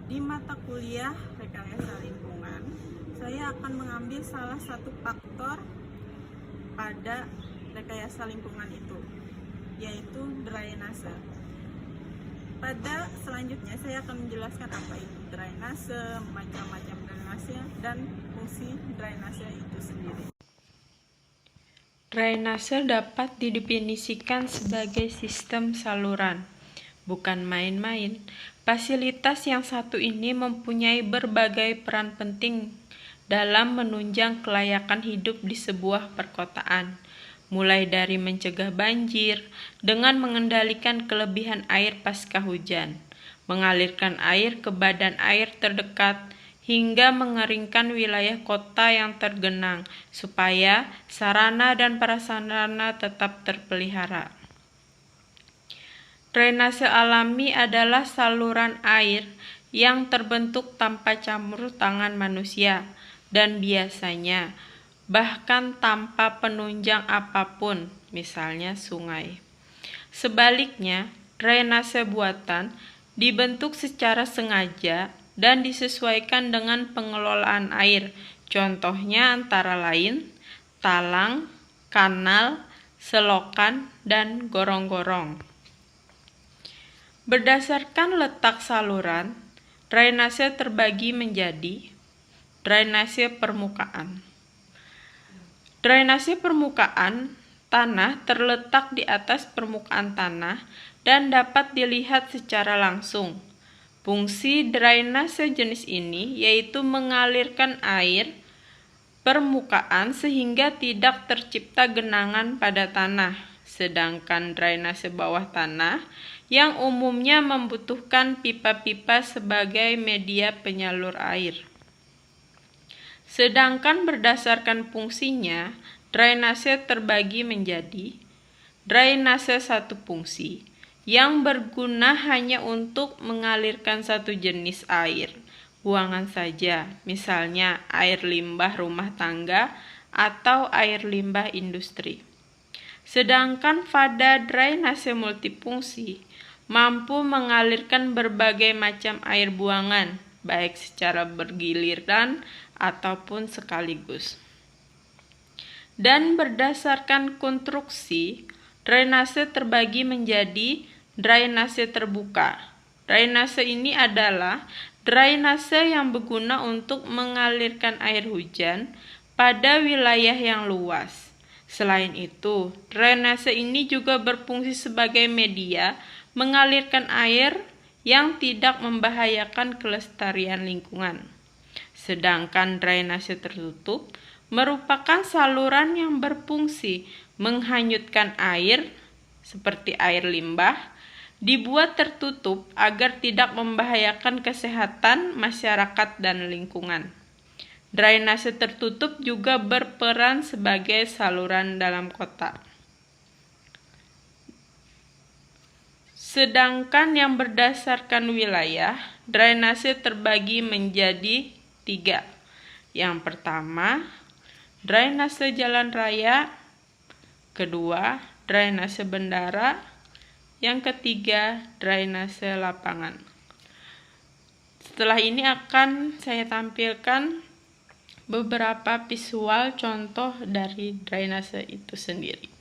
Di mata kuliah rekayasa lingkungan, saya akan mengambil salah satu faktor pada rekayasa lingkungan itu, yaitu drainase. Pada selanjutnya saya akan menjelaskan apa itu drainase, macam-macam drainase, dan fungsi drainase itu sendiri. Drainase dapat didefinisikan sebagai sistem saluran. Bukan main-main, fasilitas yang satu ini mempunyai berbagai peran penting dalam menunjang kelayakan hidup di sebuah perkotaan, mulai dari mencegah banjir dengan mengendalikan kelebihan air pasca hujan, mengalirkan air ke badan air terdekat, hingga mengeringkan wilayah kota yang tergenang supaya sarana dan prasarana tetap terpelihara. Drainase alami adalah saluran air yang terbentuk tanpa campur tangan manusia dan biasanya bahkan tanpa penunjang apapun, misalnya sungai. Sebaliknya, drainase buatan dibentuk secara sengaja dan disesuaikan dengan pengelolaan air. Contohnya antara lain talang, kanal, selokan, dan gorong-gorong. Berdasarkan letak saluran, drainase terbagi menjadi drainase permukaan. Drainase permukaan tanah terletak di atas permukaan tanah dan dapat dilihat secara langsung. Fungsi drainase jenis ini yaitu mengalirkan air permukaan sehingga tidak tercipta genangan pada tanah. Sedangkan drainase bawah tanah yang umumnya membutuhkan pipa-pipa sebagai media penyalur air. Sedangkan berdasarkan fungsinya, drainase terbagi menjadi drainase satu fungsi yang berguna hanya untuk mengalirkan satu jenis air, buangan saja, misalnya air limbah rumah tangga atau air limbah industri. Sedangkan pada drainase multifungsi mampu mengalirkan berbagai macam air buangan, baik secara bergiliran ataupun sekaligus. Dan berdasarkan konstruksi, drainase terbagi menjadi drainase terbuka. Drainase ini adalah drainase yang berguna untuk mengalirkan air hujan pada wilayah yang luas. Selain itu, drainase ini juga berfungsi sebagai media mengalirkan air yang tidak membahayakan kelestarian lingkungan. Sedangkan drainase tertutup merupakan saluran yang berfungsi menghanyutkan air seperti air limbah, dibuat tertutup agar tidak membahayakan kesehatan masyarakat dan lingkungan. Drainase tertutup juga berperan sebagai saluran dalam kota. Sedangkan yang berdasarkan wilayah, drainase terbagi menjadi 3. Yang pertama, drainase jalan raya. Kedua, drainase bandara. Yang ketiga, drainase lapangan. Setelah ini akan saya tampilkan beberapa visual contoh dari drainase itu sendiri.